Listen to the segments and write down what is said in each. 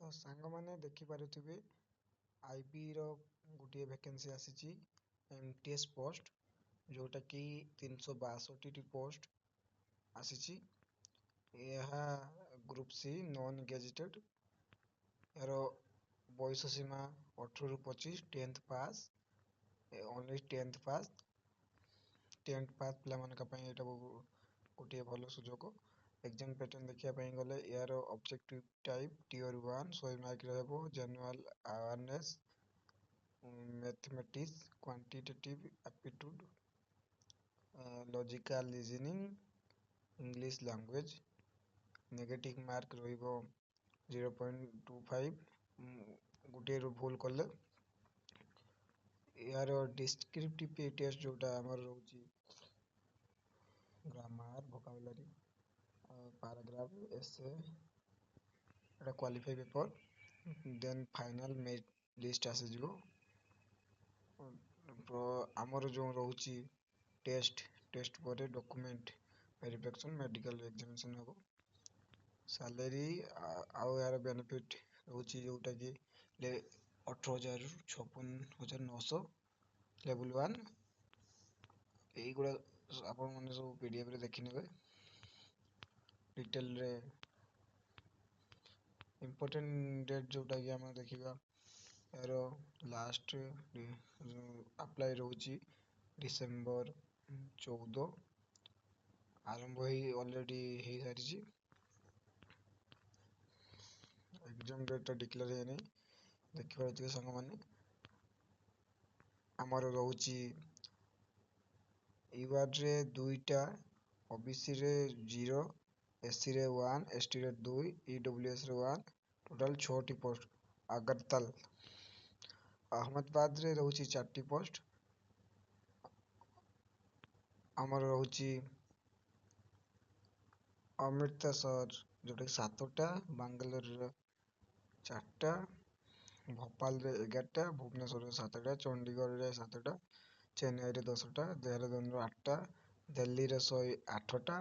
ତ ସାଙ୍ଗମାନେ ଦେଖିପାରୁଥିବେ ଆଇବି ର ଗୋଟିଏ ଭ୍ୟାକେନ୍ସି ଆସିଛି MTS ପୋଷ୍ଟ, ଯୋଉଟା କି 362ଟି ପୋଷ୍ଟ ଆସିଛି। ଏହା ଗ୍ରୁପ ସି ନନ୍ ଗେଜେଟେଡ୍। ଏହାର ବୟସ ସୀମା 18 ରୁ 25, 10th pass, only 10th pass. 10th pass ପିଲାମାନଙ୍କ ପାଇଁ ଏଇଟା ଗୋଟିଏ ଭଲ ସୁଯୋଗ। ଏକ୍ଜାମ ପ୍ୟାଟର୍ନ ଦେଖିବା ପାଇଁ ଗଲେ ଏହାର ଅବଜେକ୍ଟିଭ ଟାଇପ୍ ଟିୟର 1 100 ମାର୍କ ରହିବ। General awareness, mathematics, quantitative aptitude, logical reasoning, English language. Negative mark ରହିବ 0.25, ଗୋଟିଏ ରୁ ଭୁଲ କଲେ। ଏହାର ଡିସ୍କ୍ରିପ୍ଟିଭ ଟେଷ୍ଟ ଯୋଉଟା ଆମର ରହୁଛି ଗ୍ରାମାର, ଭୋକାବୁଲାରି, ପାରାଗ୍ରାଫ, ଏସେ, ଏଟା କ୍ୱାଲିଫାଇ ପେପର। ଦେନ୍ ଫାଇନାଲ ମେରିଟ୍ ଲିଷ୍ଟ ଆସିଯିବ। ଆମର ଯୋଉ ରହୁଛି ଟେଷ୍ଟ ପରେ ଡକୁମେଣ୍ଟ ଭେରିଫିକେସନ, ମେଡିକାଲ ଏକ୍ଜାମିନେସନ ହବ। ସାଲେରୀ ଆଉ ଏହାର ବେନିଫିଟ ରହୁଛି ଯୋଉଟା କି 18,000 ରୁ 56,900 ଲେବୁଲ 1। ଏଇଗୁଡ଼ା ଆପଣ ମାନେ ସବୁ PDF ରେ ଦେଖିନେବେ ଡିଟେଲରେ। ଇମ୍ପୋର୍ଟାଣ୍ଟ ଡେଟ୍ ଯୋଉଟା କି ଆମେ ଦେଖିବା, ଏହାର ଲାଷ୍ଟ ଆପ୍ଲାଏ ରହୁଛି ଡିସେମ୍ବର 14। ଆରମ୍ଭ ଅଲରେଡି ହେଇସାରିଛି। ଏକ୍ଜାମ ଡେଟ୍ ଟା ଡିକ୍ଲେୟାର ହେଇନି। ଦେଖିପାରୁଥିବେ ସାଙ୍ଗମାନେ, ଆମର ରହୁଛି ୟୁଆର୍ ରେ 2ଟା, OBC ରେ 0, SC ରେ 1, ST ରେ 2, EWS ରେ 1, ଟୋଟାଲ 6ଟି ପୋଷ୍ଟ। ଆଗରତାଲ ଅହମ୍ମଦାବାଦ ରେ ରହୁଛି 4ଟି ପୋଷ୍ଟ। ଆମର ରହୁଛି ଅମୃତସର ଯୋଉଟା କି 7ଟା, ବାଙ୍ଗାଲୋରରେ 4ଟା, ଭୋପାଳରେ 11ଟା, ଭୁବନେଶ୍ୱରରେ 7ଟା, ଚଣ୍ଡିଗଡ଼ରେ 7ଟା, ଚେନ୍ନାଇରେ 10ଟା, ଦେହରାଦୁନରେ 8ଟା, ଦିଲ୍ଲୀରେ 108ଟା,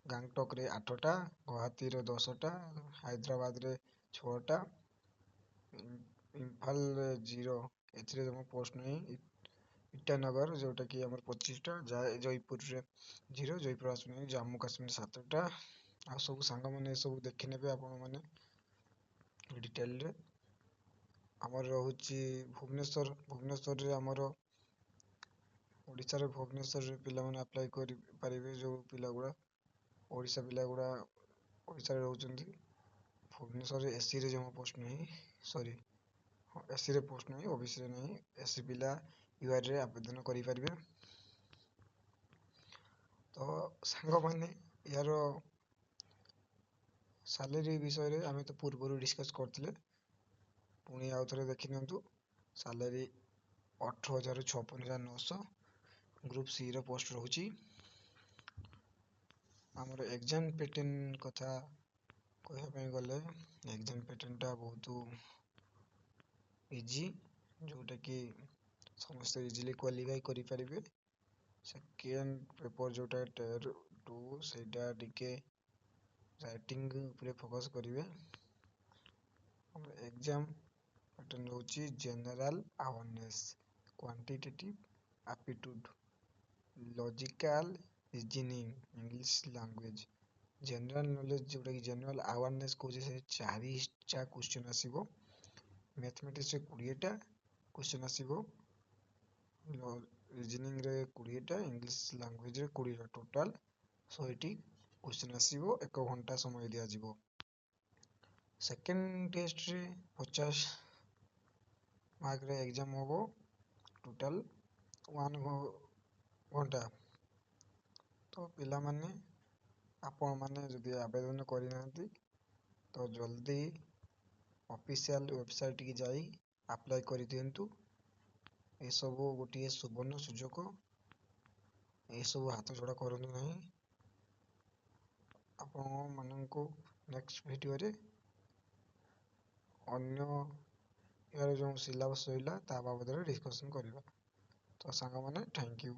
ଗାଙ୍ଗଟକରେ 8ଟା, ଗୁଆହାଟୀରେ 10ଟା, ହାଇଦ୍ରାବାଦରେ 6ଟା, ଇମ୍ଫାଲରେ 0, ଏଥିରେ ଜମା ପୋଷ୍ଟ ନାହିଁ। ଇଟାନଗର ଯୋଉଟା କି ଆମର 25ଟା, ଜୟପୁରରେ 0, ଜୟପୁର ଆସୁନାହିଁ। ଜାମ୍ମୁ କାଶ୍ମୀର 7ଟା। ଆଉ ସବୁ ସାଙ୍ଗମାନେ ସବୁ ଦେଖିନେବେ ଆପଣ ମାନେ ଡିଟେଲରେ। ଆମର ରହୁଛି ଭୁବନେଶ୍ୱରରେ ଆମର ଓଡ଼ିଶାରେ ଭୁବନେଶ୍ୱରରେ ପିଲାମାନେ ଆପ୍ଲାଏ କରିପାରିବେ। ଯୋଉ ପିଲାଗୁଡ଼ା ଓଡ଼ିଶା ପିଲାଗୁଡ଼ା ଓଡ଼ିଶାରେ ରହୁଛନ୍ତି। ଭୁବନେଶ୍ୱରରେ SC ରେ ଜମା ପୋଷ୍ଟ ନାହିଁ, ସରି SC ରେ ପୋଷ୍ଟ ନାହିଁ, OBC ରେ ନାହିଁ। SC ପିଲା UR ରେ ଆବେଦନ କରିପାରିବେ। ତ ସାଙ୍ଗମାନେ ଏହାର ସାଲେରୀ ବିଷୟରେ ଆମେ ତ ପୂର୍ବରୁ ଡିସ୍କସ୍ କରିଥିଲେ, ପୁଣି ଆଉ ଥରେ ଦେଖିନିଅନ୍ତୁ। ସାଲେରୀ 18,000 ରୁ 56,900। ଗ୍ରୁପ ସି ର ପୋଷ୍ଟ ରହୁଛି। ଆମର ଏକ୍ଜାମ ପ୍ୟାଟର୍ନ କଥା କହିବା ପାଇଁ ଗଲେ, ଏକ୍ଜାମ ପ୍ୟାଟର୍ନଟା ବହୁତ ଇଜି, ଯୋଉଟା କି ସମସ୍ତେ ଇଜିଲି କ୍ୱାଲିଫାଇ କରିପାରିବେ। ସେକେଣ୍ଡ ପେପର ଯୋଉଟା ଟିୟର 2, ସେଇଟା ଟିକେ ରାଇଟିଂ ଉପରେ ଫୋକସ୍ କରିବେ। ଆମର ଏକ୍ଜାମ ପ୍ୟାଟର୍ନ ରହୁଛି general awareness, quantitative aptitude, logical reasoning, English language. General knowledge ଯୋଉଟା କି ଜେନେରାଲ ଆୱାରନେସ୍ କହୁଛି, ସେ 4ଟା କ୍ୱେଶ୍ଚନ ଆସିବ। ମ୍ୟାଥମେଟିକ୍ସ ରେ 20ଟା କ୍ୱେଶ୍ଚନ ଆସିବ। ରିଜନିଂ ରେ 20ଟା, ଇଂଲିଶ ଲାଙ୍ଗୁଏଜ ରେ 20ଟା, ଟୋଟାଲ 100ଟି କ୍ୱେଶ୍ଚନ ଆସିବ। 1 ଘଣ୍ଟା ସମୟ ଦିଆଯିବ। ସେକେଣ୍ଡ ଟେଷ୍ଟରେ 50 ମାର୍କରେ ଏକ୍ଜାମ ହବ, ଟୋଟାଲ 1 ଘଣ୍ଟା। ତ ପିଲାମାନେ, ଆପଣମାନେ ଯଦି ଆବେଦନ କରିନାହାନ୍ତି ତ ଜଲ୍ଦି ଅଫିସିଆଲ ୱେବସାଇଟ କି ଯାଇ ଆପ୍ଲାଏ କରିଦିଅନ୍ତୁ। ଏସବୁ ଗୋଟିଏ ସୁବର୍ଣ୍ଣ ସୁଯୋଗ। ଏସବୁ ହାତ ଛଡ଼ା କରନ୍ତୁ ନାହିଁ। ଆପଣମାନଙ୍କୁ ନେକ୍ସଟ ଭିଡ଼ିଓରେ ଅନ୍ୟ ଏହାର ଯୋଉ ସିଲାବସ୍ ରହିଲା ତା ବାବଦରେ ଡିସ୍କସନ କରିବା। ତ ସାଙ୍ଗମାନେ, ଥ୍ୟାଙ୍କ ୟୁ।